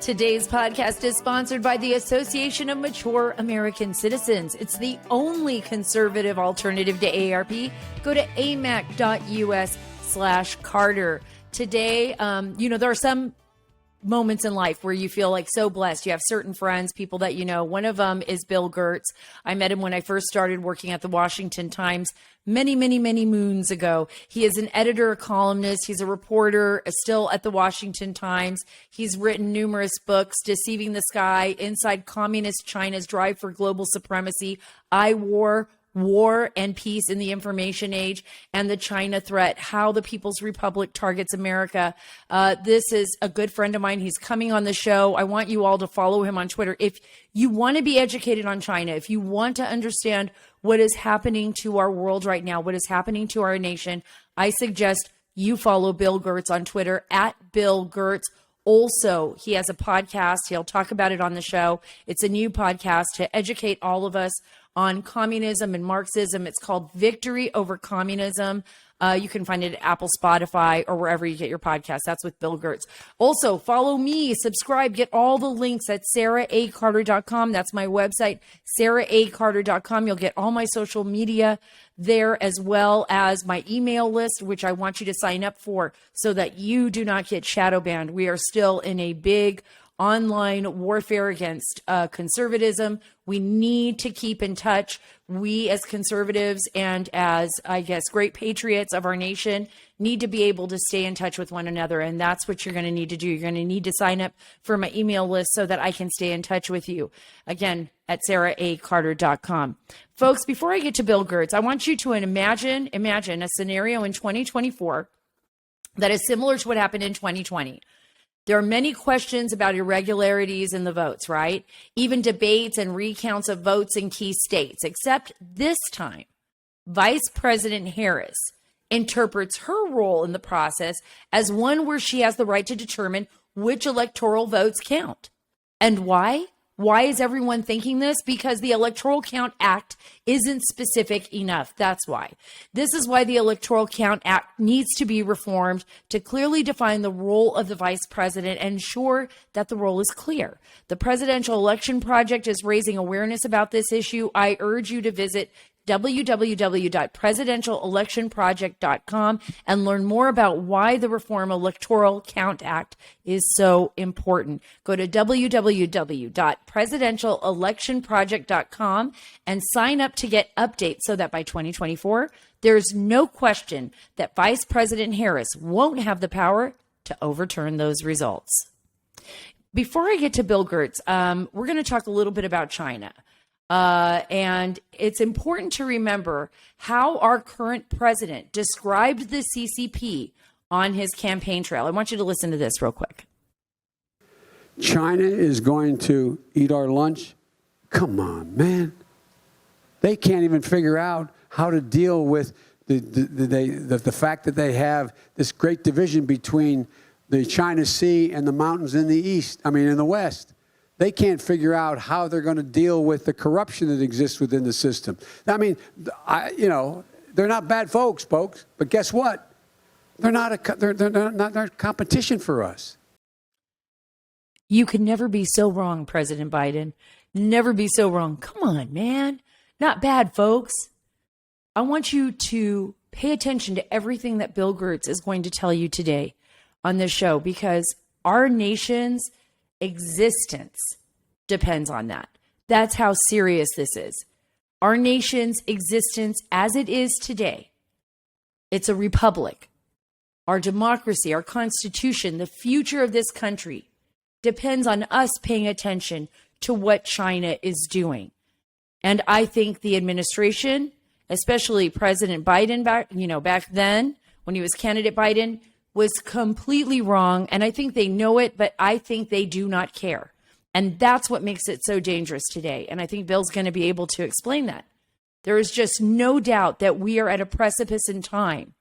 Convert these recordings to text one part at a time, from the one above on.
Today's podcast is sponsored by the Association of Mature American Citizens. It's the only conservative alternative to AARP. Go to amac.us/Carter. Today, there are some moments in life where you feel like so blessed. You have certain friends, people that you know. One of them is Bill Gertz. I met him when I first started working at the Washington Times many, many, many moons ago. He is an editor, a columnist. He's a reporter, still at the Washington Times. He's written numerous books: Deceiving the Sky, Inside Communist China's Drive for Global Supremacy, War and Peace in the Information Age, and the China Threat, How the People's Republic Targets America. This is a good friend of mine. He's coming on the show. I want you all to follow him on Twitter. If you want to be educated on China, if you want to understand what is happening to our world right now, what is happening to our nation, I suggest you follow Bill Gertz on Twitter at Bill Gertz. Also, he has a podcast. He'll talk about it on the show. It's a new podcast to educate all of us on communism and Marxism. It's called Victory Over Communism. You can find it at Apple, Spotify, or wherever you get your podcast. That's with Bill Gertz. Also, follow me, subscribe, get all the links at SaraACarter.com. That's my website, SaraACarter.com. You'll get all my social media there, as well as my email list, which I want you to sign up for so that you do not get shadow banned. We are still in a big online warfare against conservatism. We need to keep in touch. We as conservatives and as, I guess, great patriots of our nation need to be able to stay in touch with one another. And that's what you're going to need to do. You're going to need to sign up for my email list so that I can stay in touch with you. Again, at SaraACarter.com. Folks, before I get to Bill Gertz, I want you to imagine a scenario in 2024 that is similar to what happened in 2020. There are many questions about irregularities in the votes, right? Even debates and recounts of votes in key states, except this time, Vice President Harris interprets her role in the process as one where she has the right to determine which electoral votes count. And why? Why is everyone thinking this? Because the Electoral Count Act isn't specific enough. That's why. This is why the Electoral Count Act needs to be reformed to clearly define the role of the vice president and ensure that the role is clear. The Presidential Election Project is raising awareness about this issue. I urge you to visit www.presidentialelectionproject.com and learn more about why the Reform Electoral Count Act is so important. Go to www.presidentialelectionproject.com and sign up to get updates so that by 2024, there's no question that Vice President Harris won't have the power to overturn those results. Before I get to Bill Gertz, we're going to talk a little bit about China. And it's important to remember how our current president described the CCP on his campaign trail. I want you to listen to this real quick. China is going to eat our lunch? Come on, man. They can't even figure out how to deal with the fact that they have this great division between the China Sea and the mountains in the west. They can't figure out how they're going to deal with the corruption that exists within the system. I mean, they're not bad folks, but guess what? They're not competition for us. You can never be so wrong, President Biden. Never be so wrong. Come on, man. Not bad, folks. I want you to pay attention to everything that Bill Gertz is going to tell you today on this show, because our nation's existence depends on that. That's how serious this is. Our nation's existence as it is today, it's a republic. Our democracy, our constitution, the future of this country depends on us paying attention to what China is doing. And I think the administration, especially President Biden back then when he was candidate Biden, was completely wrong. And I think they know it, but I think they do not care. And that's what makes it so dangerous today. And I think Bill's going to be able to explain that. There is just no doubt that we are at a precipice in time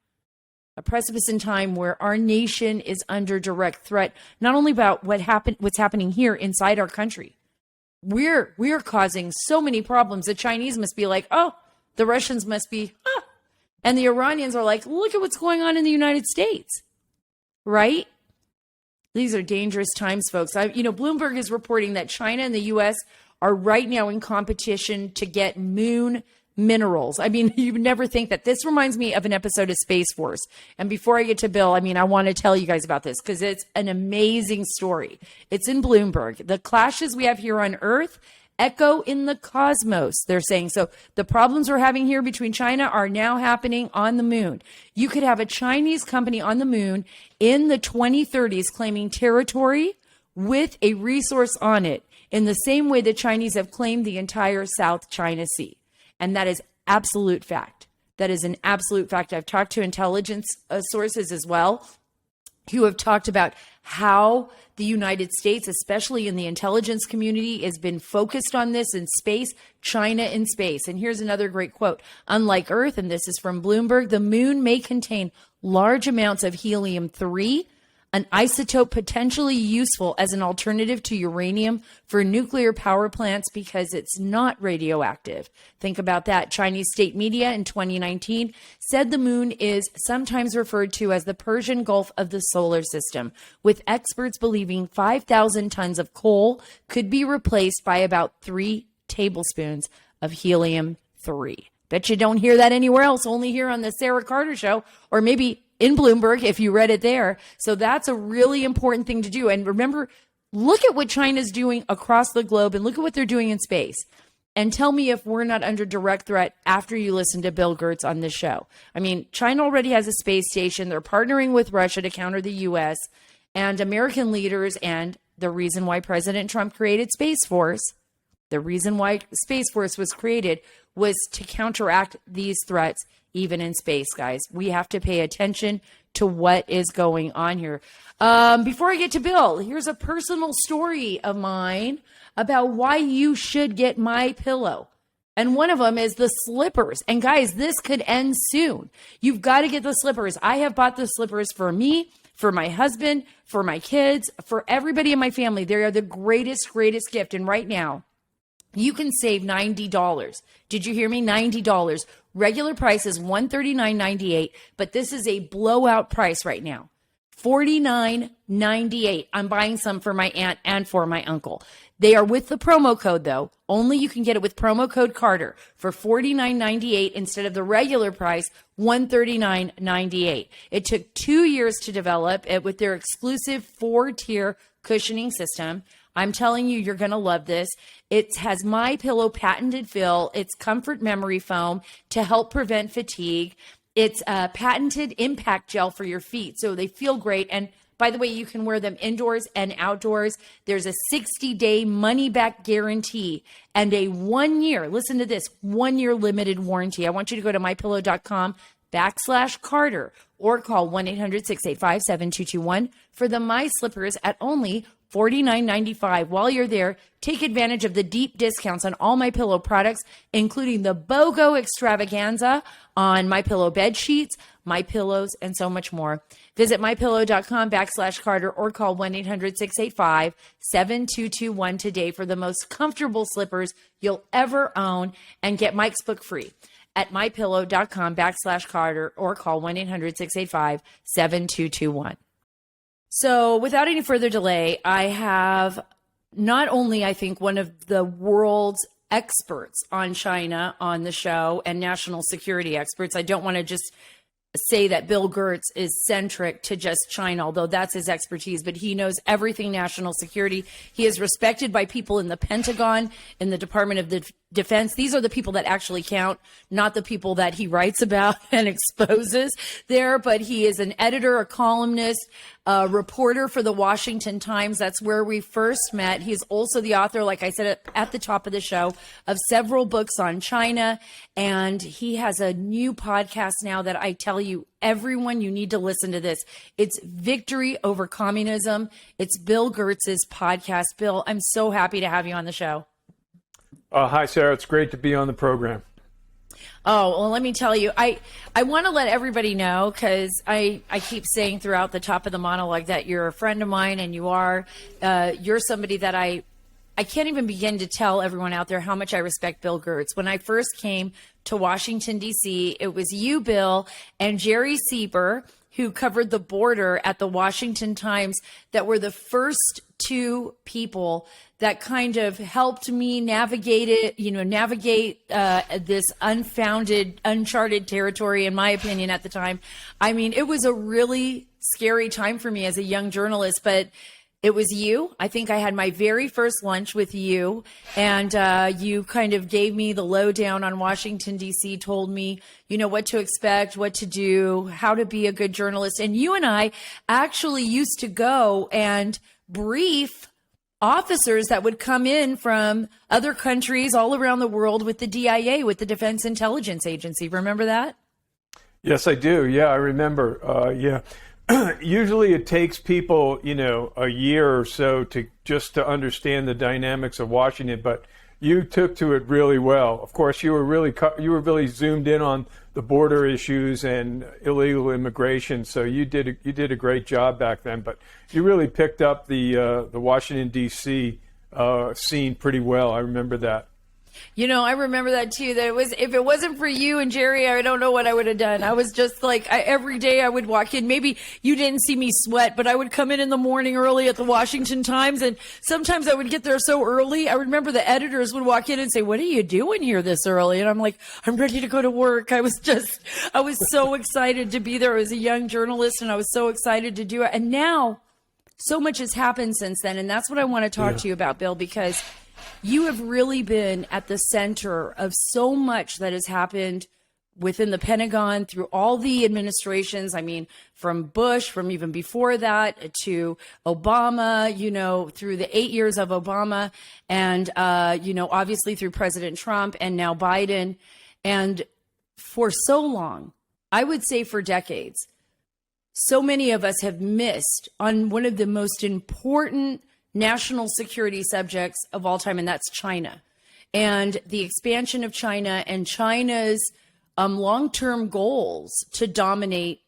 where our nation is under direct threat, not only about what's happening here inside our country. We're causing so many problems. The Chinese must be like, oh, the Russians must be, and the Iranians are like, look at what's going on in the United States. Right? These are dangerous times, folks. Bloomberg is reporting that China and the U.S. are right now in competition to get moon minerals. I mean, you would never think that. This reminds me of an episode of Space Force. And before I get to Bill, I want to tell you guys about this because it's an amazing story. It's in Bloomberg. The clashes we have here on Earth echo in the cosmos, they're saying. So the problems we're having here between China are now happening on the moon. You could have a Chinese company on the moon in the 2030s claiming territory with a resource on it in the same way the Chinese have claimed the entire South China Sea. And that is absolute fact. That is an absolute fact. I've talked to intelligence sources as well who have talked about how the United States, especially in the intelligence community, has been focused on this in space, China in space. And here's another great quote. Unlike Earth, and this is from Bloomberg, the moon may contain large amounts of helium-3, an isotope potentially useful as an alternative to uranium for nuclear power plants because it's not radioactive. Think about that. Chinese state media in 2019 said the moon is sometimes referred to as the Persian Gulf of the solar system, with experts believing 5,000 tons of coal could be replaced by about 3 tablespoons of helium-3. Bet you don't hear that anywhere else, only here on the Sara Carter Show, or maybe in Bloomberg, if you read it there. So that's a really important thing to do. And remember, look at what China's doing across the globe and look at what they're doing in space. And tell me if we're not under direct threat after you listen to Bill Gertz on this show. I mean, China already has a space station. They're partnering with Russia to counter the U.S. and American leaders. And the reason why President Trump created Space Force, the reason why Space Force was created was to counteract these threats. Even in space, guys, we have to pay attention to what is going on here. Before I get to Bill, here's a personal story of mine about why you should get My Pillow. And one of them is the slippers. And guys, this could end soon. You've got to get the slippers. I have bought the slippers for me, for my husband, for my kids, for everybody in my family. They are the greatest gift. And right now, you can save $90. Did you hear me? $90. Regular price is $139.98, but this is a blowout price right now. $49.98. I'm buying some for my aunt and for my uncle. They are with the promo code, though. Only you can get it with promo code Carter for $49.98 instead of the regular price, $139.98. It took 2 years to develop it with their exclusive 4-tier cushioning system. I'm telling you, you're going to love this. It has My Pillow patented fill. It's comfort memory foam to help prevent fatigue. It's a patented impact gel for your feet, so they feel great. And by the way, you can wear them indoors and outdoors. There's a 60-day money-back guarantee and a 1-year, listen to this, 1-year limited warranty. I want you to go to mypillow.com/Carter or call 1-800-685-7221 for the My Slippers at only $49.95. While you're there, take advantage of the deep discounts on all My Pillow products, including the BOGO extravaganza on My Pillow bed sheets, My Pillows, and so much more. Visit mypillow.com/Carter or call 1-800-685-7221 today for the most comfortable slippers you'll ever own and get Mike's book free at mypillow.com/Carter or call 1-800-685-7221. So without any further delay, I have not only, I think, one of the world's experts on China on the show and national security experts. I don't want to just say that Bill Gertz is centric to just China, although that's his expertise, but he knows everything national security. He is respected by people in the Pentagon, in the Department of Defense. These are the people that actually count, not the people that he writes about and exposes there, but he is an editor, a columnist, a reporter for the Washington Times. That's where we first met. He's also the author, like I said at the top of the show, of several books on China. And he has a new podcast now that I tell you, everyone, you need to listen to this. It's Victory Over Communism. It's Bill Gertz's podcast. Bill, I'm so happy to have you on the show. Hi, Sarah. It's great to be on the program. Oh, well, let me tell you, I want to let everybody know, because I keep saying throughout the top of the monologue that you're a friend of mine, and you're somebody that I can't even begin to tell everyone out there how much I respect Bill Gertz. When I first came to Washington, D.C., it was you, Bill, and Jerry Sieber, who covered the border at the Washington Times that were the first two people that kind of helped me navigate this uncharted territory, in my opinion, at the time. I mean, it was a really scary time for me as a young journalist, but it was you. I think I had my very first lunch with you, and you kind of gave me the lowdown on Washington, D.C., told me, what to expect, what to do, how to be a good journalist. And you and I actually used to go and brief officers that would come in from other countries all around the world with the DIA, with the Defense Intelligence Agency. Remember that? Yes, I do. Yeah, I remember. Yeah. Usually it takes people, a year or so to understand the dynamics of Washington, but you took to it really well. Of course, you were really zoomed in on the border issues and illegal immigration, so you did a great job back then. But you really picked up the Washington D.C. Scene pretty well. I remember that. I remember that too, that if it wasn't for you and Jerry, I don't know what I would have done. I was just like, every day I would walk in, maybe you didn't see me sweat, but I would come in the morning early at the Washington Times. And sometimes I would get there so early. I remember the editors would walk in and say, "What are you doing here this early?" And I'm like, "I'm ready to go to work." I was so excited to be there as a young journalist, and I was so excited to do it. And now so much has happened since then. And that's what I want to talk to you about, Bill, because you have really been at the center of so much that has happened within the Pentagon through all the administrations. I mean, from Bush, from even before that, to Obama, through the 8 years of Obama, and, obviously through President Trump and now Biden. And for so long, I would say for decades, so many of us have missed on one of the most important national security subjects of all time, and that's China and the expansion of China and China's long-term goals to dominate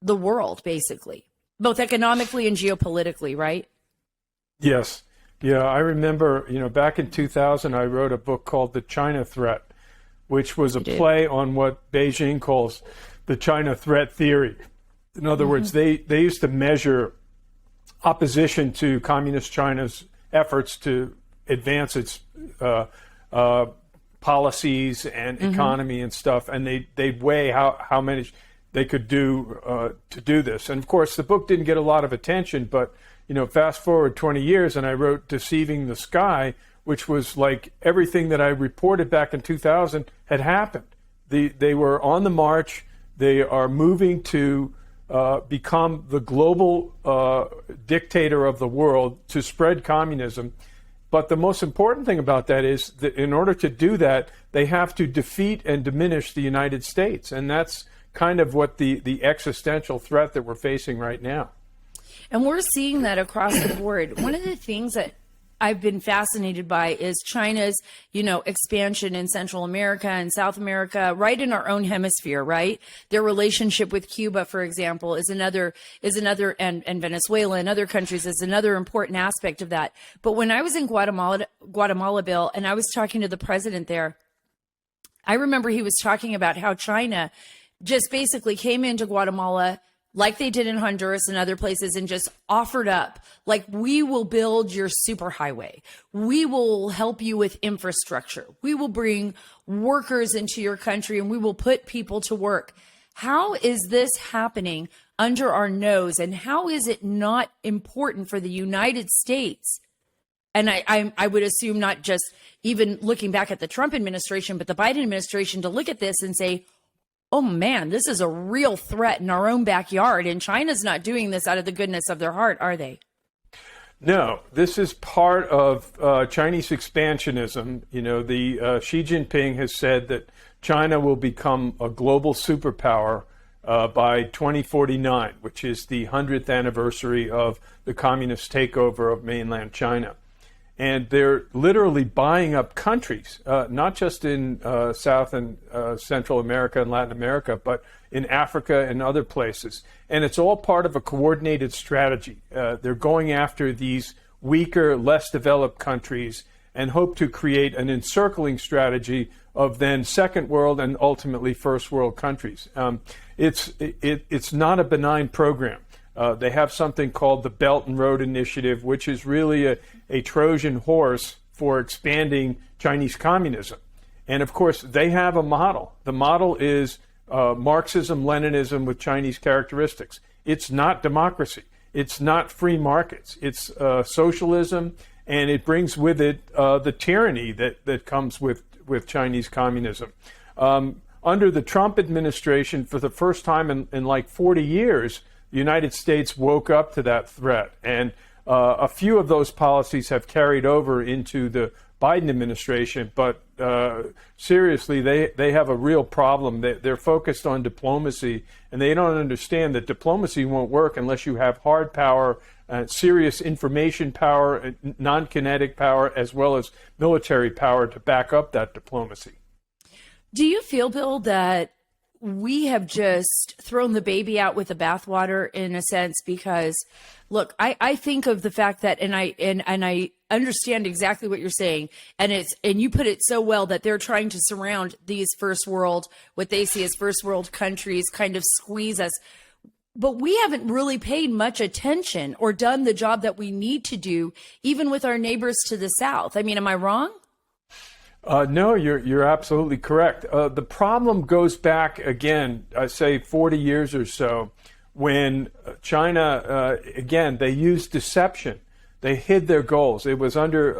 the world, basically, both economically and geopolitically, right? Yes. Yeah, I remember, back in 2000, I wrote a book called The China Threat, which was a play on what Beijing calls the China threat theory. In other words, they used to measure opposition to communist China's efforts to advance its policies and economy and stuff, and they'd weigh how many they could do to do this. And of course, the book didn't get a lot of attention, but fast forward 20 years, and I wrote "Deceiving the Sky," which was like everything that I reported back in 2000 had happened. They were on the march. They are moving to become the global dictator of the world, to spread communism. But the most important thing about that is that in order to do that, they have to defeat and diminish the United States. And that's kind of what the existential threat that we're facing right now. And we're seeing that across the board. One of the things that I've been fascinated by is China's, expansion in Central America and South America, right in our own hemisphere, right? Their relationship with Cuba, for example, is another, and Venezuela and other countries is another important aspect of that. But when I was in Guatemala, Bill, and I was talking to the president there, I remember he was talking about how China just basically came into Guatemala like they did in Honduras and other places, and just offered up, like, we will build your superhighway. We will help you with infrastructure. We will bring workers into your country, and we will put people to work. How is this happening under our nose? And how is it not important for the United States? And I would assume not just even looking back at the Trump administration, but the Biden administration, to look at this and say, oh man, this is a real threat in our own backyard. And China's not doing this out of the goodness of their heart, are they? No, this is part of Chinese expansionism. Xi Jinping has said that China will become a global superpower by 2049, which is the 100th anniversary of the communist takeover of mainland China. And they're literally buying up countries, not just in South and Central America and Latin America, but in Africa and other places. And it's all part of a coordinated strategy. They're going after these weaker, less developed countries and hope to create an encircling strategy of then second world and ultimately first world countries. It's not a benign program. They have something called the Belt and Road Initiative, which is really a Trojan horse for expanding Chinese communism. And of course, they have a model. The model is Marxism, Leninism with Chinese characteristics. It's not democracy. It's not free markets. It's socialism, and it brings with it the tyranny that comes with Chinese communism. Under the Trump administration, for the first time in like 40 years, the United States woke up to that threat. And a few of those policies have carried over into the Biden administration, but seriously, they have a real problem. They're focused on diplomacy, and they don't understand that diplomacy won't work unless you have hard power, serious information power, non-kinetic power, as well as military power to back up that diplomacy. Do you feel, Bill, that we have just thrown the baby out with the bathwater in a sense? Because, look, I think of the fact that, and I understand exactly what you're saying, and you put it so well, that they're trying to surround these first world, what they see as first world countries, kind of squeeze us. But we haven't really paid much attention or done the job that we need to do, even with our neighbors to the south. I mean, am I wrong? No, you're absolutely correct. The problem goes back, again, I say 40 years or so, when China, again, they used deception. They hid their goals. It was under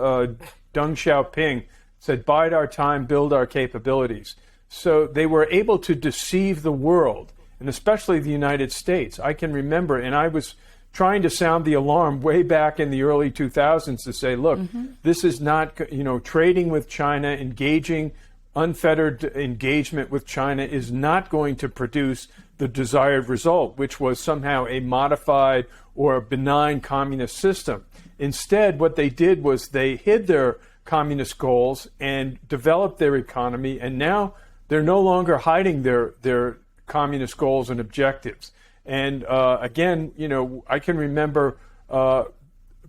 Deng Xiaoping, said, bide our time, build our capabilities. So they were able to deceive the world, and especially the United States. I can remember, and I was trying to sound the alarm way back in the early 2000s to say, look, this is not, trading with China, engaging, unfettered engagement with China is not going to produce the desired result, which was somehow a modified or a benign communist system. Instead, what they did was they hid their communist goals and developed their economy, and now they're no longer hiding their communist goals and objectives. And again, I can remember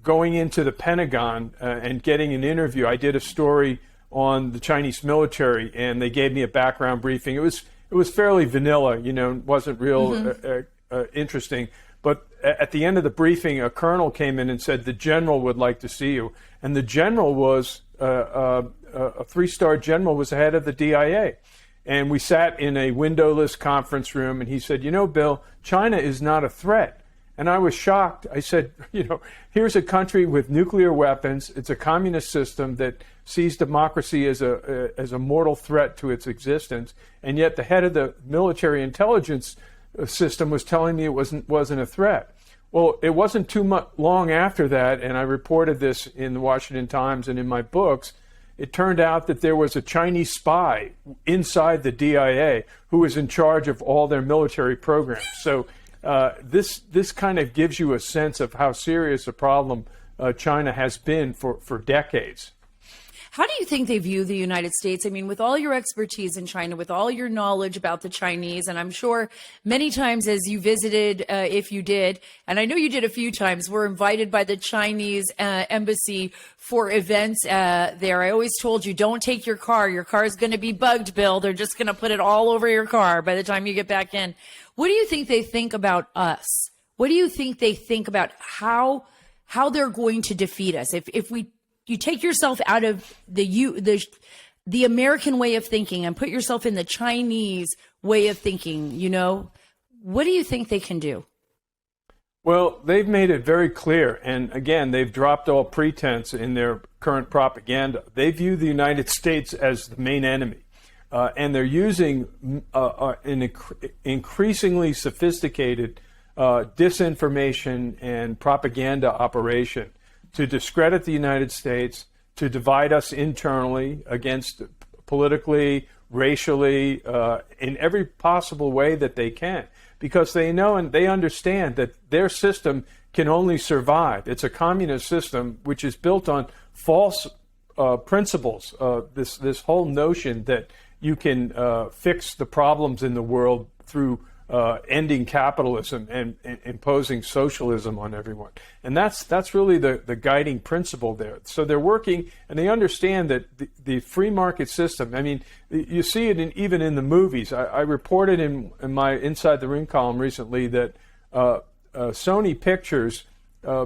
going into the Pentagon and getting an interview. I did a story on the Chinese military, and they gave me a background briefing. It was fairly vanilla, wasn't real interesting. But at the end of the briefing, a colonel came in and said, the general would like to see you. And the general was, a three-star general, was the head of the DIA. And we sat in a windowless conference room, and he said, Bill, China is not a threat. And I was shocked. I said, here's a country with nuclear weapons. It's a communist system that sees democracy as a mortal threat to its existence. And yet the head of the military intelligence system was telling me it wasn't a threat. Well, it wasn't too long after that, and I reported this in the Washington Times and in my books. It turned out that there was a Chinese spy inside the DIA who was in charge of all their military programs. So this kind of gives you a sense of how serious a problem China has been for decades. How do you think they view the United States? I mean, with all your expertise in China, with all your knowledge about the Chinese, and I'm sure many times as you visited, if you did, and I know you did a few times, were invited by the Chinese embassy for events there. I always told you, don't take your car. Your car is going to be bugged, Bill. They're just going to put it all over your car by the time you get back in. What do you think they think about us? What do you think they think about how they're going to defeat us? If you take yourself out of the American way of thinking and put yourself in the Chinese way of thinking, what do you think they can do? Well, they've made it very clear, and again, they've dropped all pretense in their current propaganda. They view the United States as the main enemy, and they're using an increasingly sophisticated disinformation and propaganda operation to discredit the United States, to divide us internally against politically, racially, in every possible way that they can. Because they know and they understand that their system can only survive. It's a communist system which is built on false principles. This whole notion that you can fix the problems in the world through ending capitalism and imposing socialism on everyone. And that's really the guiding principle there. So they're working, and they understand that the free market system, I mean, you see it even in the movies. I reported in my Inside the Ring column recently that Sony Pictures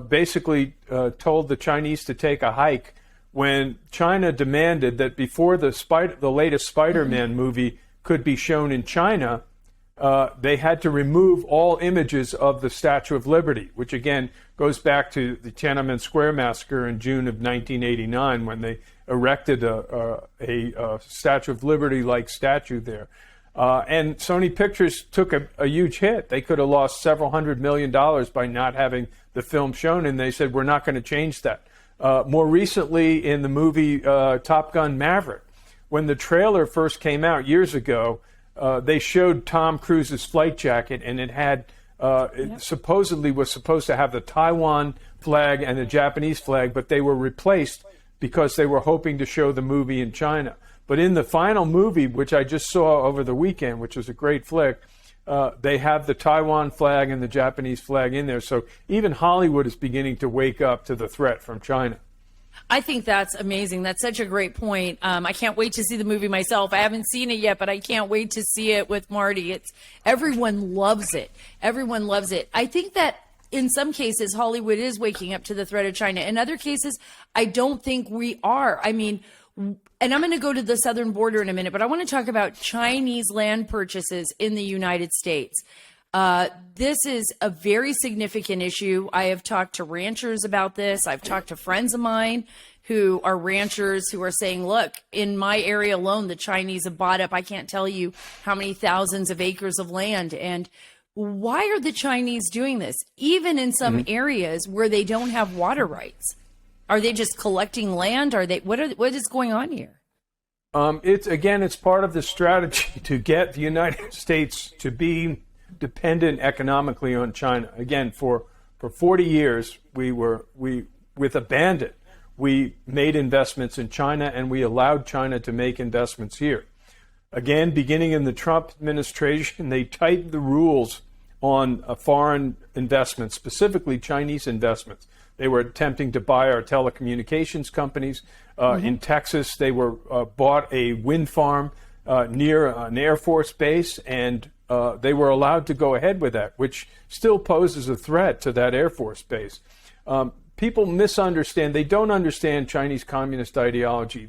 basically told the Chinese to take a hike when China demanded that before the latest Spider-Man movie could be shown in China, they had to remove all images of the Statue of Liberty, which again goes back to the Tiananmen Square massacre in June of 1989 when they erected a Statue of Liberty-like statue there. And Sony Pictures took a huge hit. They could have lost several $100 million by not having the film shown, and they said, we're not going to change that. More recently, in the movie Top Gun Maverick, when the trailer first came out years ago, they showed Tom Cruise's flight jacket, and it had it supposedly was supposed to have the Taiwan flag and the Japanese flag, but they were replaced because they were hoping to show the movie in China. But in the final movie, which I just saw over the weekend, which was a great flick, they have the Taiwan flag and the Japanese flag in there. So even Hollywood is beginning to wake up to the threat from China. I think that's amazing. That's such a great point. I can't wait to see the movie myself. I haven't seen it yet, but I can't wait to see it with Marty. Everyone loves it. Everyone loves it. I think that in some cases, Hollywood is waking up to the threat of China. In other cases, I don't think we are. I mean, and I'm going to go to the southern border in a minute, but I want to talk about Chinese land purchases in the United States. This is a very significant issue. I have talked to ranchers about this. I've talked to friends of mine who are ranchers who are saying, look, in my area alone, the Chinese have bought up, I can't tell you how many thousands of acres of land. And why are the Chinese doing this, even in some areas where they don't have water rights? Are they just collecting land? What is going on here? It's part of the strategy to get the United States to be dependent economically on China. Again, for 40 years, with abandon, we made investments in China, and we allowed China to make investments here. Again, beginning in the Trump administration, they tightened the rules on foreign investments, specifically Chinese investments. They were attempting to buy our telecommunications companies. In Texas, they were bought a wind farm near an Air Force base, and they were allowed to go ahead with that, which still poses a threat to that Air Force base. People misunderstand. They don't understand Chinese communist ideology.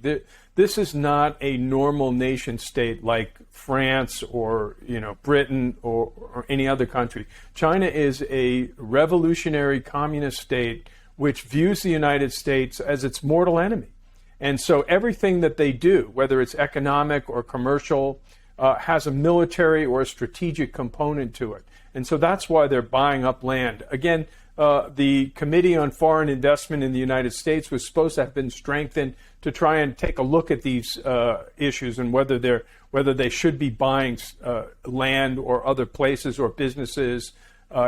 This is not a normal nation state like France or Britain or any other country. China is a revolutionary communist state which views the United States as its mortal enemy. And so everything that they do, whether it's economic or commercial, has a military or a strategic component to it. And so that's why they're buying up land. Again, the Committee on Foreign Investment in the United States was supposed to have been strengthened to try and take a look at these issues and whether they should be buying land or other places or businesses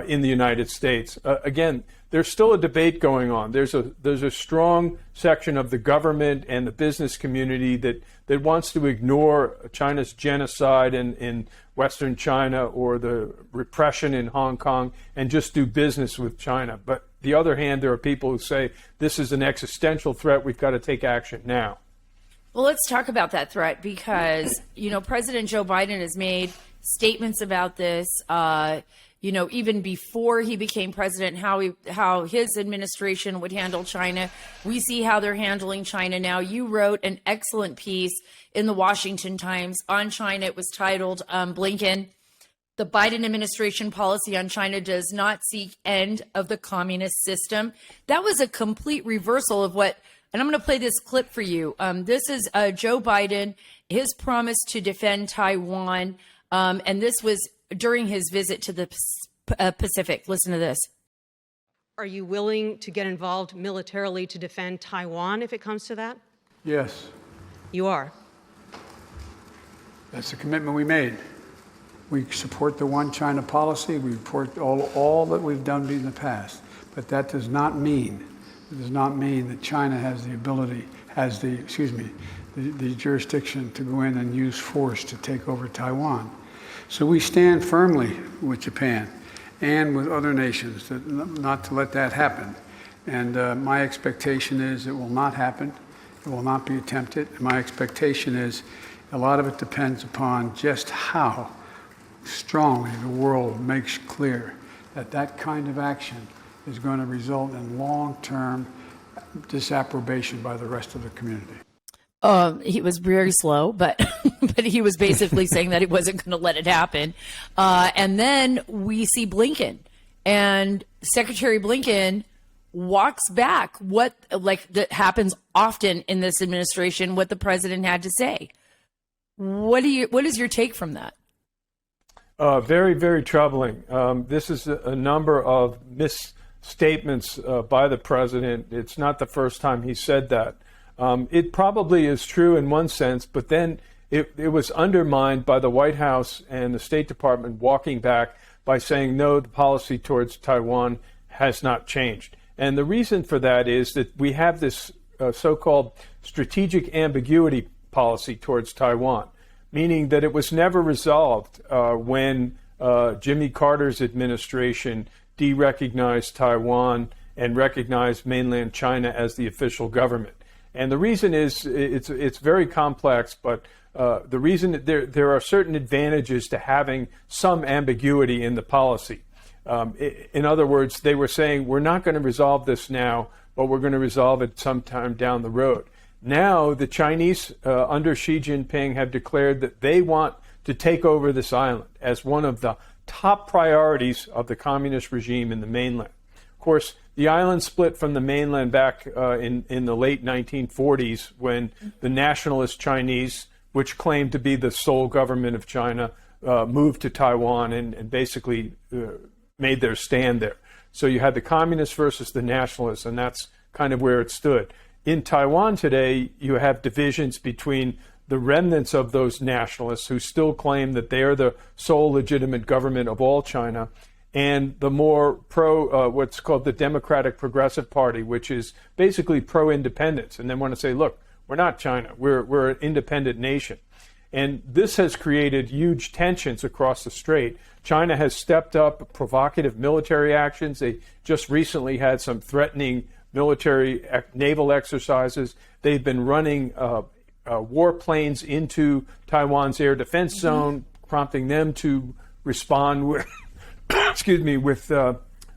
in the United States. Again, there's still a debate going on. There's a strong section of the government and the business community that wants to ignore China's genocide in Western China or the repression in Hong Kong and just do business with China. But the other hand, there are people who say this is an existential threat. We've got to take action now. Well, let's talk about that threat because, President Joe Biden has made statements about this, even before he became president, how his administration would handle China. We see how they're handling China now. You wrote an excellent piece in the Washington Times on China. It was titled, Blinken, the Biden administration policy on China does not seek end of the communist system. That was a complete reversal of what, and I'm going to play this clip for you. This is Joe Biden, his promise to defend Taiwan. And this was during his visit to the Pacific. Listen to this. Are you willing to get involved militarily to defend Taiwan if it comes to that? Yes. You are. That's the commitment we made. We support the one China policy. We support all that we've done in the past. But that does not mean that China has the ability, the jurisdiction to go in and use force to take over Taiwan. So we stand firmly with Japan and with other nations not to let that happen. And my expectation is it will not happen. It will not be attempted. And my expectation is a lot of it depends upon just how strongly the world makes clear that that kind of action is going to result in long-term disapprobation by the rest of the community. He was very slow, but but he was basically saying that he wasn't going to let it happen. And then we see Blinken, and Secretary Blinken walks back what that happens often in this administration, what the president had to say. What is your take from that? Very, very troubling. This is a number of misstatements by the president. It's not the first time he said that. It probably is true in one sense, but then it was undermined by the White House and the State Department walking back by saying, no, the policy towards Taiwan has not changed. And the reason for that is that we have this so-called strategic ambiguity policy towards Taiwan, meaning that it was never resolved when Jimmy Carter's administration de-recognized Taiwan and recognized mainland China as the official government. And the reason is it's very complex, but the reason that there are certain advantages to having some ambiguity in the policy. In other words, they were saying, we're not going to resolve this now, but we're going to resolve it sometime down the road. Now, the Chinese, under Xi Jinping, have declared that they want to take over this island as one of the top priorities of the communist regime in the mainland. Of course, the island split from the mainland back in the late 1940s when the nationalist Chinese, which claimed to be the sole government of China, moved to Taiwan and basically made their stand there. So you had the communists versus the nationalists, and that's kind of where it stood. In Taiwan today, you have divisions between the remnants of those nationalists who still claim that they are the sole legitimate government of all China, and the more what's called the Democratic Progressive Party, which is basically pro-independence, and they want to say, look, we're not China, we're an independent nation. And this has created huge tensions across the strait. China has stepped up provocative military actions. They just recently had some threatening military naval exercises. They've been running warplanes into Taiwan's air defense zone, prompting them to respond with,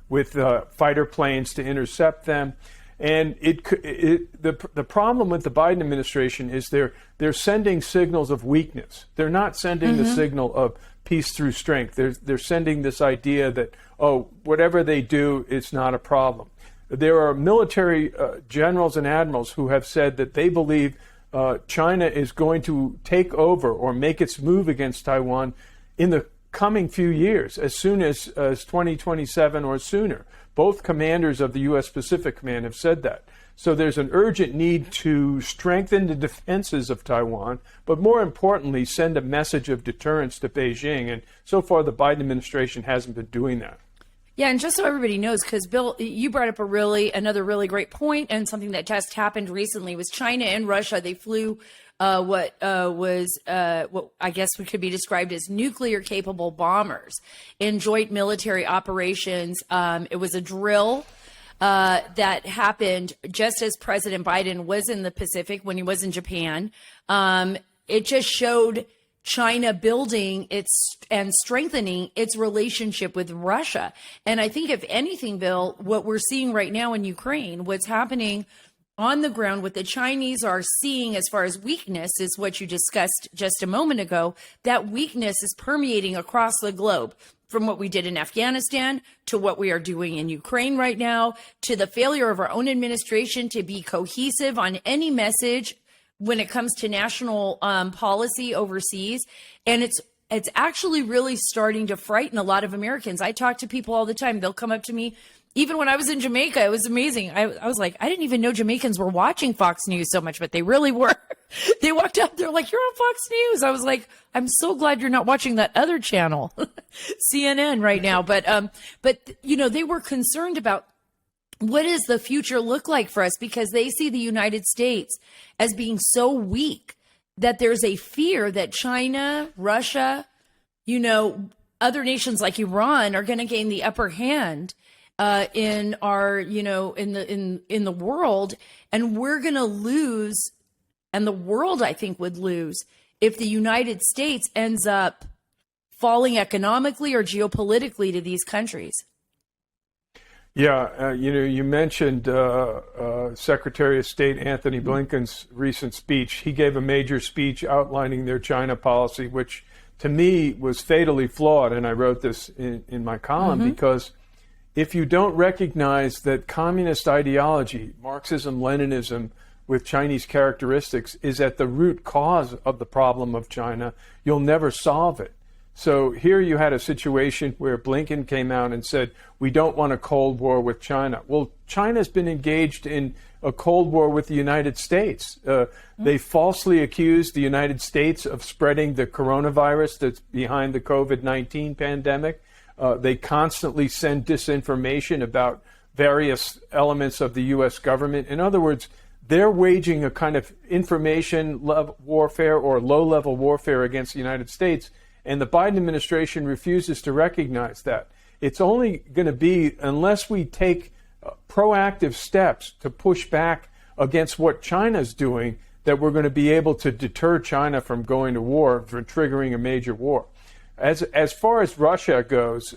with fighter planes to intercept them. And the problem with the Biden administration is they're sending signals of weakness. They're not sending the signal of peace through strength. They're sending this idea that, whatever they do, it's not a problem. There are military generals and admirals who have said that they believe China is going to take over or make its move against Taiwan in the coming few years, as soon as 2027 or sooner. Both commanders of the U.S. Pacific Command have said that. So there's an urgent need to strengthen the defenses of Taiwan, but more importantly, send a message of deterrence to Beijing. And so far, the Biden administration hasn't been doing that. Yeah, and just so everybody knows, because Bill, you brought up another really great point, and something that just happened recently was China and Russia. They flew what I guess could be described as nuclear-capable bombers in joint military operations. It was a drill that happened just as President Biden was in the Pacific when he was in Japan. It just showed China building and strengthening its relationship with Russia. And I think, if anything, Bill, what we're seeing right now in Ukraine, what's happening on the ground, what the Chinese are seeing as far as weakness is what you discussed just a moment ago. That weakness is permeating across the globe, from what we did in Afghanistan to what we are doing in Ukraine right now, to the failure of our own administration to be cohesive on any message when it comes to national policy overseas. And it's actually really starting to frighten a lot of Americans. I talk to people all the time. They'll come up to me. Even when I was in Jamaica, it was amazing. I was like, I didn't even know Jamaicans were watching Fox News so much, but they really were. They walked out, they're like, you're on Fox News. I was like, I'm so glad you're not watching that other channel, CNN right now. But they were concerned about what does the future look like for us, because they see the United States as being so weak that there's a fear that China, Russia, other nations like Iran are going to gain the upper hand in our, in the world, and we're going to lose, and the world, I think, would lose if the United States ends up falling economically or geopolitically to these countries. Yeah, you mentioned Secretary of State Antony Blinken's recent speech. He gave a major speech outlining their China policy, which to me was fatally flawed. And I wrote this in my column because if you don't recognize that communist ideology, Marxism-Leninism with Chinese characteristics, is at the root cause of the problem of China, you'll never solve it. So here you had a situation where Blinken came out and said, we don't want a Cold War with China. Well, China's been engaged in a Cold War with the United States. They falsely accused the United States of spreading the coronavirus that's behind the COVID-19 pandemic. They constantly send disinformation about various elements of the U.S. government. In other words, they're waging a kind of information warfare or low-level warfare against the United States. And the Biden administration refuses to recognize that. It's only going to be unless we take proactive steps to push back against what China's doing that we're going to be able to deter China from going to war, from triggering a major war. As far as Russia goes,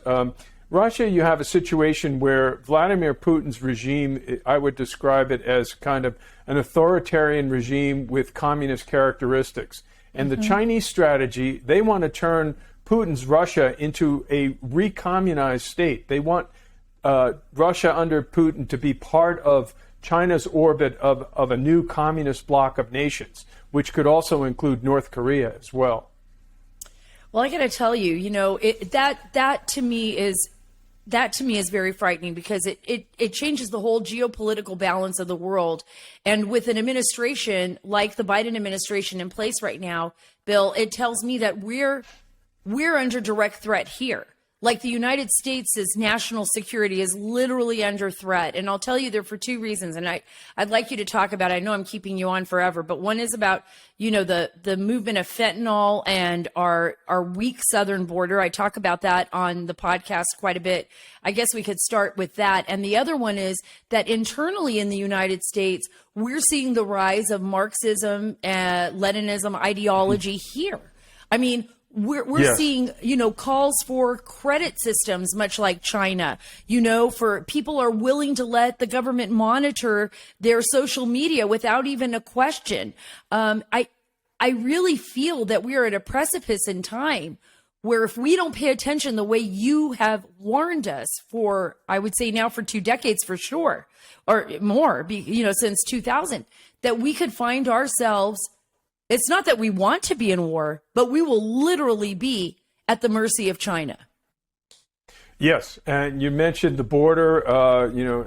Russia, you have a situation where Vladimir Putin's regime, I would describe it as kind of an authoritarian regime with communist characteristics. And the Chinese strategy, they want to turn Putin's Russia into a recommunized state. They want Russia under Putin to be part of China's orbit of a new communist bloc of nations, which could also include North Korea as well. Well, I got to tell you, that to me is very frightening because it changes the whole geopolitical balance of the world. And with an administration like the Biden administration in place right now, Bill, it tells me that we're under direct threat here. Like the United States' national security is literally under threat. And I'll tell you there for two reasons. And I'd like you to talk about, I know I'm keeping you on forever, but one is about, the movement of fentanyl and our weak southern border. I talk about that on the podcast quite a bit. I guess we could start with that. And the other one is that internally in the United States, we're seeing the rise of Marxism, Leninism ideology here. I mean, we're yes. seeing, calls for credit systems, much like China, for people are willing to let the government monitor their social media without even a question. I really feel that we are at a precipice in time where if we don't pay attention the way you have warned us for, I would say now for 2 decades for sure, or more, since 2000, that we could find ourselves. It's not that we want to be in war, but we will literally be at the mercy of China. Yes, and you mentioned the border.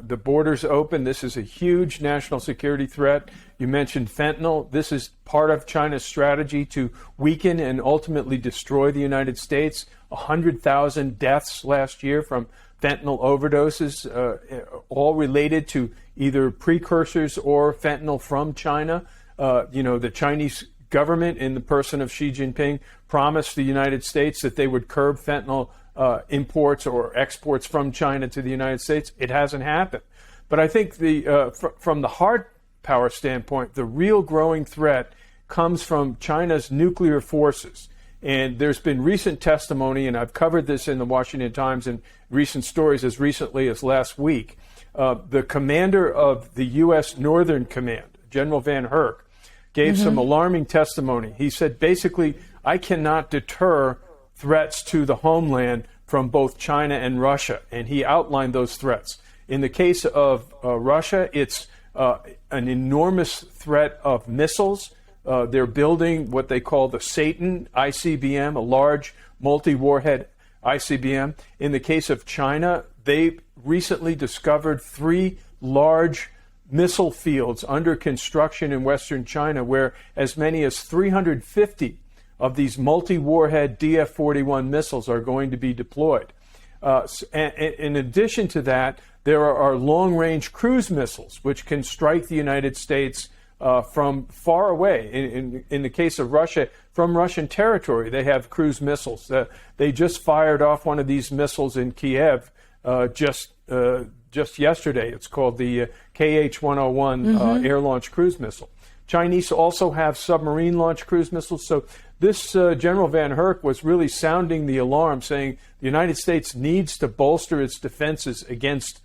The border's open. This is a huge national security threat. You mentioned fentanyl. This is part of China's strategy to weaken and ultimately destroy the United States. 100,000 deaths last year from fentanyl overdoses, all related to either precursors or fentanyl from China. The Chinese government, in the person of Xi Jinping, promised the United States that they would curb fentanyl imports or exports from China to the United States. It hasn't happened. But I think from the hard power standpoint, the real growing threat comes from China's nuclear forces. And there's been recent testimony, and I've covered this in the Washington Times in recent stories as recently as last week. The commander of the U.S. Northern Command, General Van Herk, gave some alarming testimony. He said, basically, I cannot deter threats to the homeland from both China and Russia. And he outlined those threats. In the case of Russia, it's an enormous threat of missiles. They're building what they call the Satan ICBM, a large multi-warhead ICBM. In the case of China, they recently discovered 3 large missile fields under construction in Western China, where as many as 350 of these multi-warhead DF-41 missiles are going to be deployed. In addition to that, there are long-range cruise missiles, which can strike the United States from far away. In the case of Russia, from Russian territory, they have cruise missiles. They just fired off one of these missiles in Kiev just yesterday. It's called the KH-101 air-launched cruise missile. Chinese also have submarine-launched cruise missiles. So this General Van Herk was really sounding the alarm, saying the United States needs to bolster its defenses against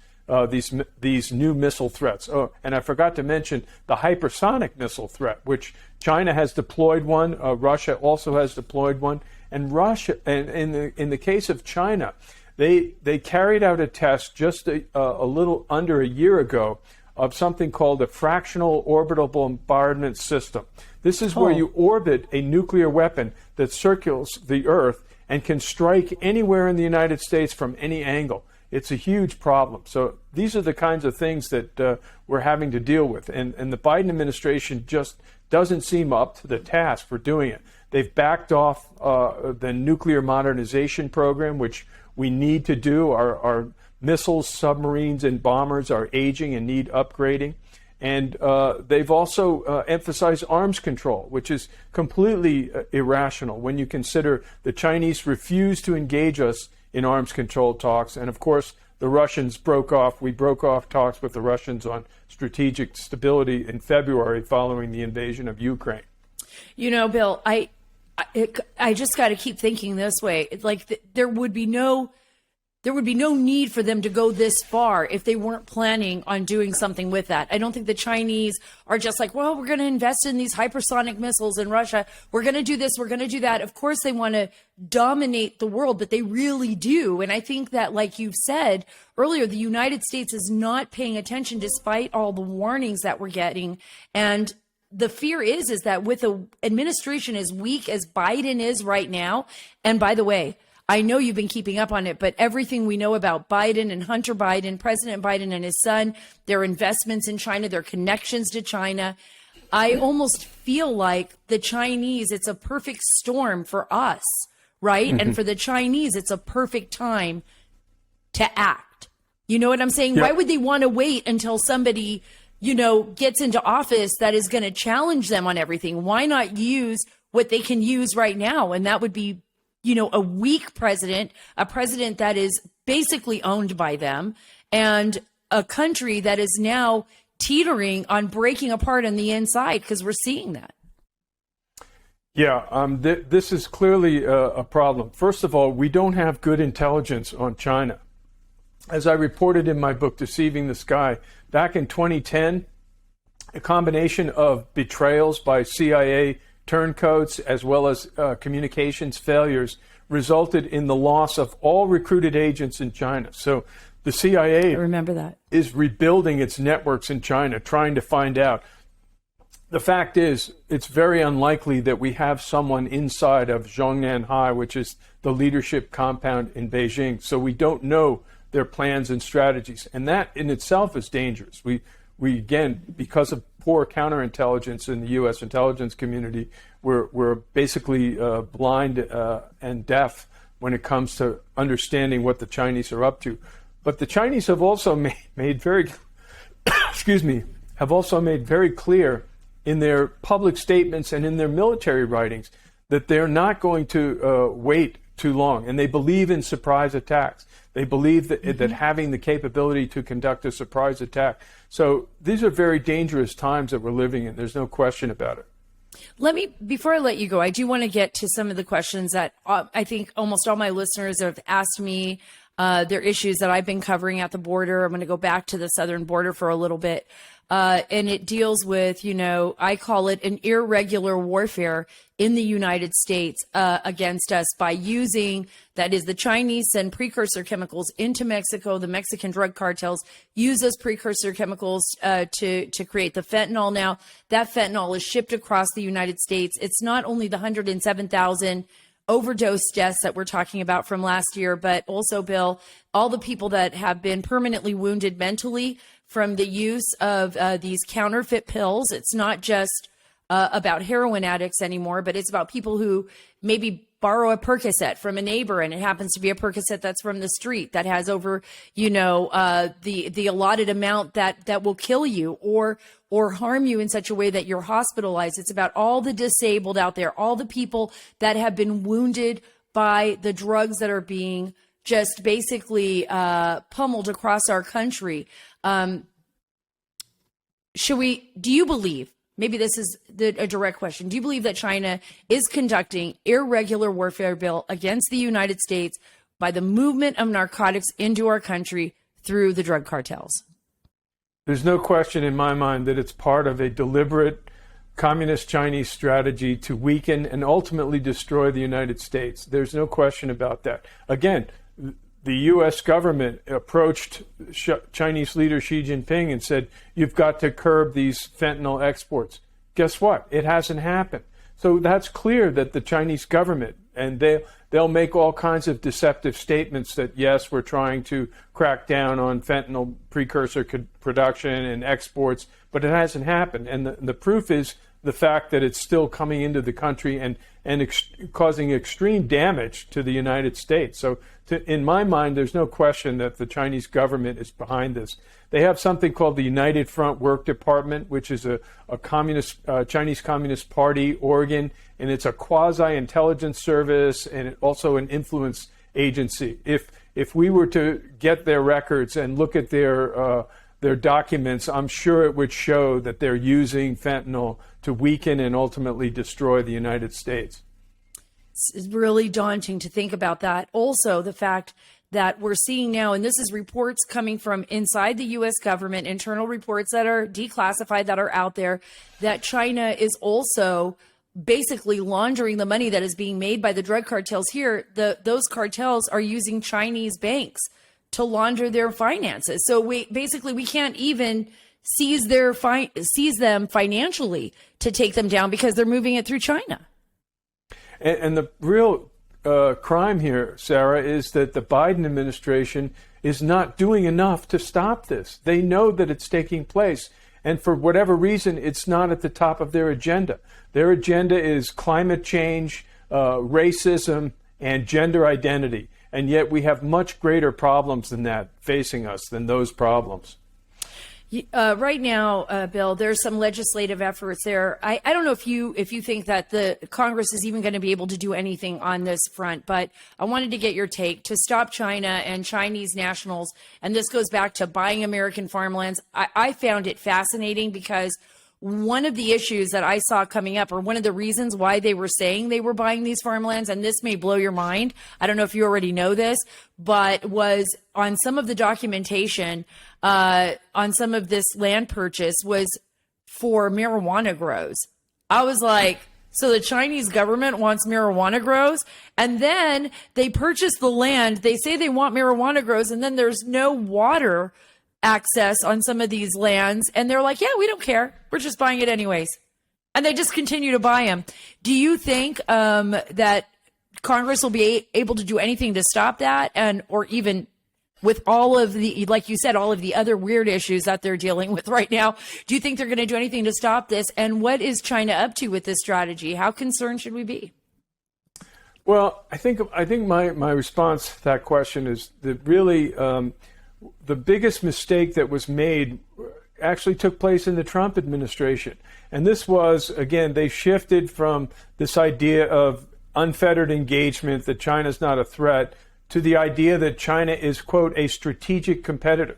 these new missile threats. Oh, and I forgot to mention the hypersonic missile threat, which China has deployed one. Russia also has deployed one. And Russia, and in the case of China, they carried out a test just a little under a year ago of something called a fractional orbital bombardment system. This is where you orbit a nuclear weapon that circles the Earth and can strike anywhere in the United States from any angle. It's a huge problem. So these are the kinds of things that we're having to deal with. And the Biden administration just doesn't seem up to the task for doing it. They've backed off the nuclear modernization program, which we need to do. Our missiles, submarines, and bombers are aging and need upgrading. And they've also emphasized arms control, which is completely irrational when you consider the Chinese refused to engage us in arms control talks. And of course, the Russians broke off. We broke off talks with the Russians on strategic stability in February following the invasion of Ukraine. You know, Bill, I just got to keep thinking this way. Like there would be no need for them to go this far if they weren't planning on doing something with that. I don't think the Chinese are just like, well, we're going to invest in these hypersonic missiles in Russia. We're going to do this. We're going to do that. Of course, they want to dominate the world, but they really do. And I think that, like you've said earlier, the United States is not paying attention despite all the warnings that we're getting. And the fear is that with an administration as weak as Biden is right now, and by the way, I know you've been keeping up on it, but everything we know about Biden and Hunter Biden, President Biden and his son, their investments in China, their connections to China, I almost feel like the Chinese, it's a perfect storm for us, right? And for the Chinese, it's a perfect time to act. You know what I'm saying? Yep. Why would they want to wait until somebody, you know, gets into office that is going to challenge them on everything? Why not use what they can use right now? And that would be, you know, a weak president, a president that is basically owned by them, and a country that is now teetering on breaking apart on the inside, because we're seeing that. Yeah, this is clearly a problem. First of all, we don't have good intelligence on China. As I reported in my book, Deceiving the Sky, back in 2010, a combination of betrayals by CIA turncoats as well as communications failures resulted in the loss of all recruited agents in China. So the CIA is rebuilding its networks in China, trying to find out. The fact is, it's very unlikely that we have someone inside of Zhongnanhai, which is the leadership compound in Beijing. So we don't know their plans and strategies. And that in itself is dangerous. We again, because of poor counterintelligence in the U.S. intelligence community, we're basically blind and deaf when it comes to understanding what the Chinese are up to. But the Chinese have also made very, have also made very clear in their public statements and in their military writings that they're not going to wait too long, and they believe in surprise attacks. They believe that that having the capability to conduct a surprise attack. So these are very dangerous times that we're living in. There's no question about it. Before I let you go, I do want to get to some of the questions that I think almost all my listeners have asked me. They're issues that I've been covering at the border. I'm going to go back to the southern border for a little bit. And it deals with, you know, I call it an irregular warfare in the United States against us by using, that is, the Chinese send precursor chemicals into Mexico. The Mexican drug cartels use those precursor chemicals to create the fentanyl. Now, that fentanyl is shipped across the United States. It's not only the 107,000 overdose deaths that we're talking about from last year, but also, Bill, all the people that have been permanently wounded mentally from the use of these counterfeit pills. It's not just about heroin addicts anymore, but it's about people who maybe borrow a Percocet from a neighbor, and it happens to be a Percocet that's from the street that has over, you know, the allotted amount that will kill you. Or or harm you in such a way that you're hospitalized. It's about all the disabled out there, all the people that have been wounded by the drugs that are being just basically pummeled across our country. Do you believe, maybe this is a direct question, do you believe that China is conducting irregular warfare, Bill, against the United States by the movement of narcotics into our country through the drug cartels? There's no question in my mind that it's part of a deliberate communist Chinese strategy to weaken and ultimately destroy the United States. There's no question about that. Again, the U.S. government approached Chinese leader Xi Jinping and said, you've got to curb these fentanyl exports. Guess what? It hasn't happened. So that's clear that the Chinese government, and they'll make all kinds of deceptive statements that, yes, we're trying to crack down on fentanyl precursor production and exports, but it hasn't happened. And the proof is the fact that it's still coming into the country and causing extreme damage to the United States. So in my mind, there's no question that the Chinese government is behind this. They have something called the United Front Work Department, which is a Chinese Communist Party organ, and it's a quasi-intelligence service and also an influence agency. If we were to get their records and look at their documents, I'm sure it would show that they're using fentanyl to weaken and ultimately destroy the United States. It's really daunting to think about that. Also, the fact that we're seeing now, and this is reports coming from inside the U.S. government, internal reports that are declassified that are out there, that China is also basically laundering the money that is being made by the drug cartels here. Those cartels are using Chinese banks to launder their finances. So we can't even seize them financially to take them down because they're moving it through China. And the real crime here, Sara, is that the Biden administration is not doing enough to stop this. They know that it's taking place. And for whatever reason, it's not at the top of their agenda. Their agenda is climate change, racism, and gender identity. And yet we have much greater problems than that facing us, than those problems. Right now, Bill, there's some legislative efforts there. I don't know if you think that the Congress is even going to be able to do anything on this front, but I wanted to get your take to stop China and Chinese nationals. And this goes back to buying American farmlands. I found it fascinating because one of the issues that I saw coming up, or one of the reasons why they were saying they were buying these farmlands, and this may blow your mind, I don't know if you already know this, but was on some of the documentation on some of this land purchase was for marijuana grows. I was like, so the Chinese government wants marijuana grows, and then they purchase the land. They say they want marijuana grows, and then there's no water access on some of these lands, and they're like, yeah, we don't care, we're just buying it anyways, and they just continue to buy them. Do you think that Congress will be able to do anything to stop that, and or even with all of the, like you said, all of the other weird issues that they're dealing with right now, do you think they're going to do anything to stop this? And what is China up to with this strategy? How concerned should we be? Well, I think my response to that question is that really the biggest mistake that was made actually took place in the Trump administration. And this was, again, they shifted from this idea of unfettered engagement, that China's not a threat, to the idea that China is, quote, a strategic competitor.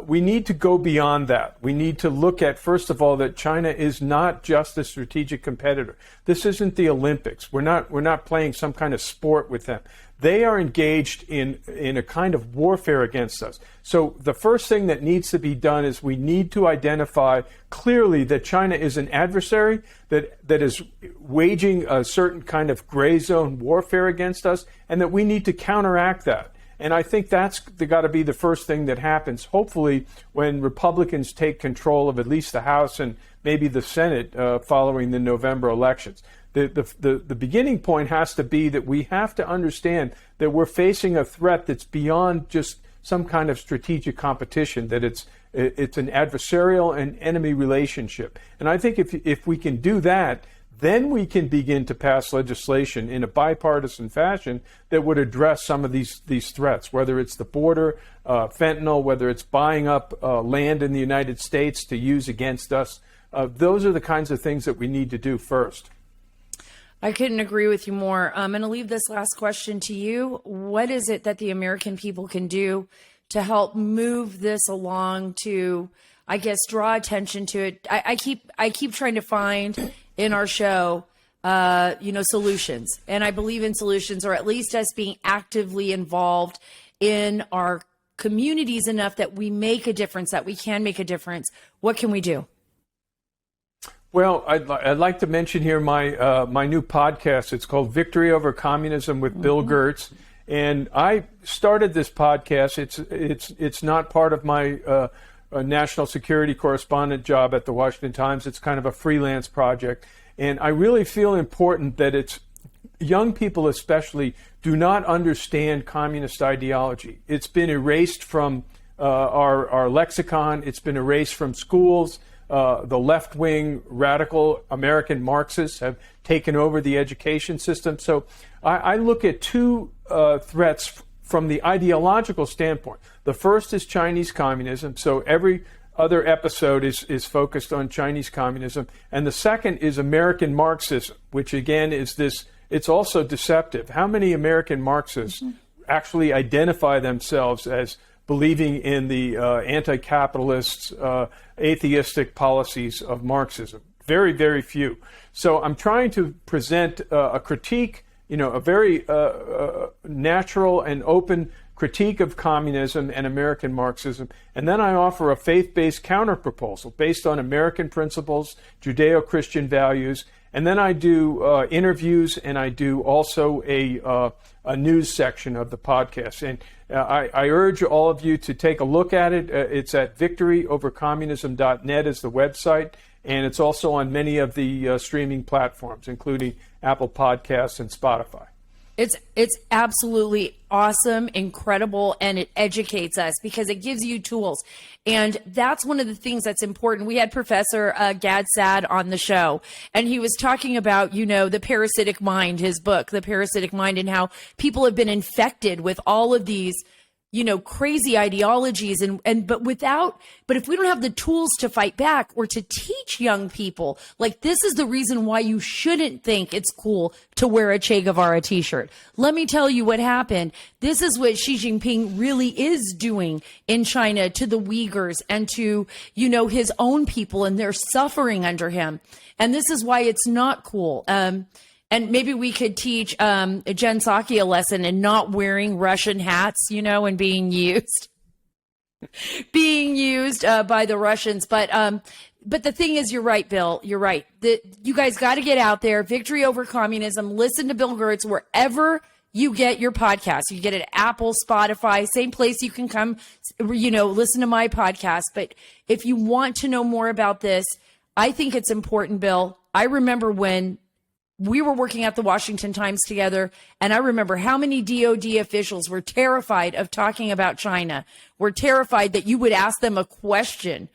We need to go beyond that. We need to look at, first of all, that China is not just a strategic competitor. This isn't the Olympics. We're not playing some kind of sport with them. They are engaged in a kind of warfare against us. So the first thing that needs to be done is we need to identify clearly that China is an adversary that is waging a certain kind of gray zone warfare against us, and that we need to counteract that. And I think that's got to be the first thing that happens, hopefully, when Republicans take control of at least the House and maybe the Senate following the November elections. The beginning point has to be that we have to understand that we're facing a threat that's beyond just some kind of strategic competition, that it's an adversarial and enemy relationship. And I think if we can do that, then we can begin to pass legislation in a bipartisan fashion that would address some of these threats, whether it's the border, fentanyl, whether it's buying up land in the United States to use against us. Those are the kinds of things that we need to do first. I couldn't agree with you more. I'm going to leave this last question to you. What is it that the American people can do to help move this along, to, I guess, draw attention to it? I keep trying to find in our show, solutions. And I believe in solutions, or at least us being actively involved in our communities enough that we make a difference, that we can make a difference. What can we do? Well, I'd like to mention here my new podcast. It's called Victory Over Communism with Bill Gertz. And I started this podcast. It's not part of my national security correspondent job at the Washington Times. It's kind of a freelance project. And I really feel important that it's young people especially do not understand communist ideology. It's been erased from our lexicon. It's been erased from schools. The left-wing radical American Marxists have taken over the education system. So I look at two threats from the ideological standpoint. The first is Chinese communism. So every other episode is focused on Chinese communism. And the second is American Marxism, which again is this, it's also deceptive. How many American Marxists actually identify themselves as believing in the anti-capitalist, atheistic policies of Marxism? Very, very few. So I'm trying to present a critique, a very natural and open critique of communism and American Marxism. And then I offer a faith-based counterproposal based on American principles, Judeo-Christian values. And then I do interviews, and I do also a news section of the podcast. And I urge all of you to take a look at it. It's at victoryovercommunism.net is the website, and it's also on many of the streaming platforms, including Apple Podcasts and Spotify. It's absolutely awesome, incredible, and it educates us because it gives you tools. And that's one of the things that's important. We had Professor Gad Saad on the show, and he was talking about, the parasitic mind, his book, The Parasitic Mind, and how people have been infected with all of these crazy ideologies but if we don't have the tools to fight back or to teach young people, like, this is the reason why you shouldn't think it's cool to wear a Che Guevara t-shirt. Let me tell you what happened. This is what Xi Jinping really is doing in China to the Uyghurs and to, his own people, and they're suffering under him. And this is why it's not cool. And maybe we could teach Jen Psaki a lesson in not wearing Russian hats, and being used by the Russians. But the thing is, you're right, Bill. You're right. You guys got to get out there. Victory Over Communism. Listen to Bill Gertz wherever you get your podcast. You get it at Apple, Spotify, same place you can come, listen to my podcast. But if you want to know more about this, I think it's important, Bill. I remember when we were working at the Washington Times together, and I remember how many DOD officials were terrified of talking about China, were terrified that you would ask them a question,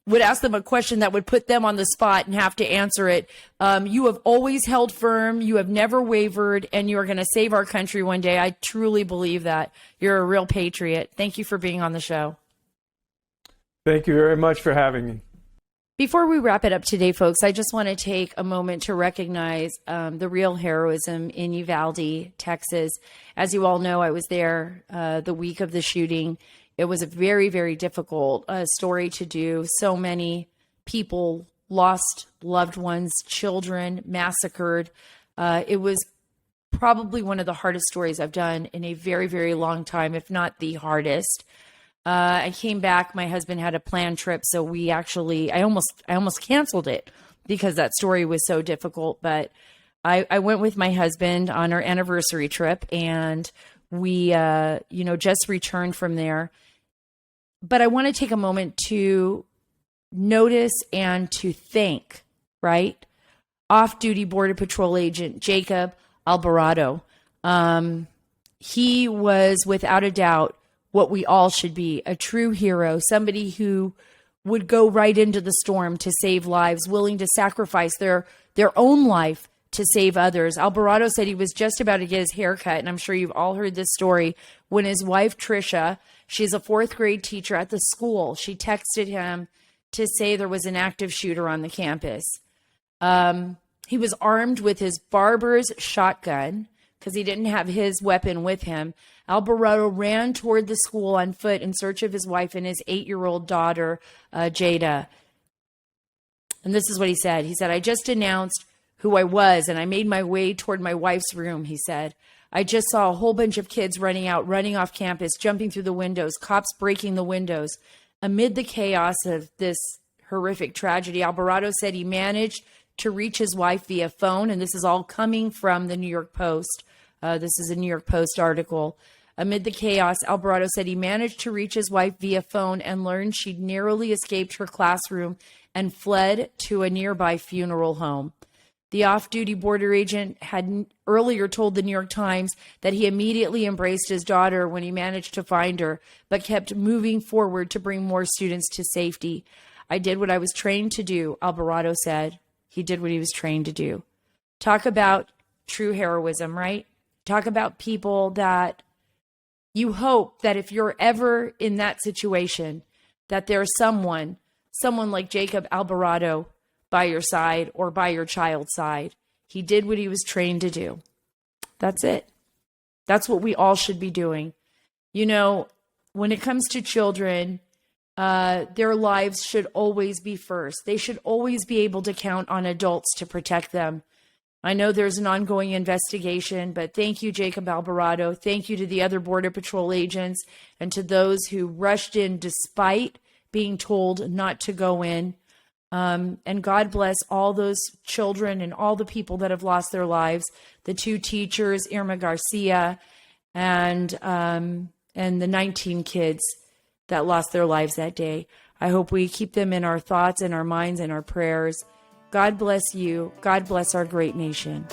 that would put them on the spot and have to answer it. You have always held firm. You have never wavered, and you are going to save our country one day. I truly believe that. You're a real patriot. Thank you for being on the show. Thank you very much for having me. Before we wrap it up today, folks, I just want to take a moment to recognize the real heroism in Uvalde, Texas. As you all know, I was there the week of the shooting. It was a very, very difficult story to do. So many people lost loved ones, children massacred. It was probably one of the hardest stories I've done in a very, very long time, if not the hardest. I came back. My husband had a planned trip, so I almost canceled it because that story was so difficult. But I went with my husband on our anniversary trip, and we, just returned from there. But I want to take a moment to notice and to thank, right, off-duty Border Patrol agent Jacob Alvarado. He was, without a doubt, what we all should be, a true hero, somebody who would go right into the storm to save lives, willing to sacrifice their own life to save others. Alvarado said he was just about to get his hair cut, and I'm sure you've all heard this story, when his wife, Tricia, she's a 4th grade teacher at the school, she texted him to say there was an active shooter on the campus. He was armed with his barber's shotgun because he didn't have his weapon with him. Alvarado ran toward the school on foot in search of his wife and his 8-year-old daughter, Jada. And this is what he said. He said, "I just announced who I was, and I made my way toward my wife's room," he said. "I just saw a whole bunch of kids running off campus, jumping through the windows, cops breaking the windows." Amid the chaos of this horrific tragedy, Alvarado said he managed to reach his wife via phone, and this is all coming from the New York Post. This is a New York Post article. Amid the chaos, Alvarado said he managed to reach his wife via phone and learned she'd narrowly escaped her classroom and fled to a nearby funeral home. The off-duty border agent had earlier told the New York Times that he immediately embraced his daughter when he managed to find her, but kept moving forward to bring more students to safety. "I did what I was trained to do," Alvarado said. He did what he was trained to do. Talk about true heroism, right? Talk about people that you hope that if you're ever in that situation, that there's someone like Jacob Alvarado by your side or by your child's side. He did what he was trained to do. That's it. That's what we all should be doing. You know, when it comes to children, their lives should always be first. They should always be able to count on adults to protect them. I know there's an ongoing investigation, but thank you, Jacob Alvarado. Thank you to the other Border Patrol agents and to those who rushed in despite being told not to go in. And God bless all those children and all the people that have lost their lives. The 2 teachers, Irma Garcia, and the 19 kids that lost their lives that day. I hope we keep them in our thoughts and our minds and our prayers. God bless you. God bless our great nation.